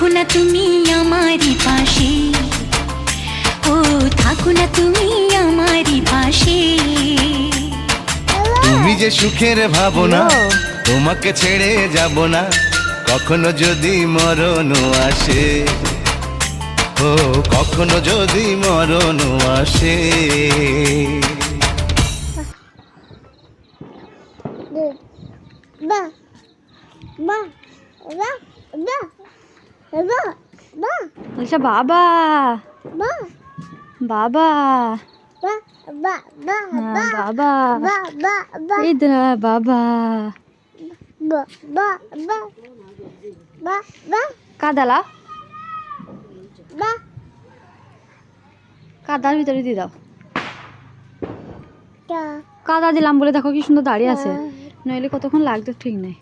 থাকো না তুমি আমারই পাশে, ও থাকো না তুমি আমারই পাশে। তুমি যে সুখের ভাবনা, তোমাকে ছেড়ে যাব না কখনো যদি মরণ আসে, ও কখনো যদি মরণ আসে। বলছে বাবা বাবা বাবা ইদরা বাবা কাদালা কাদার ভিতরে দিয়ে দাও। কাদা দিলাম বলে দেখো কি সুন্দর দাঁড়িয়ে আছে, নইলে কতক্ষণ লাগতো ঠিক নাই।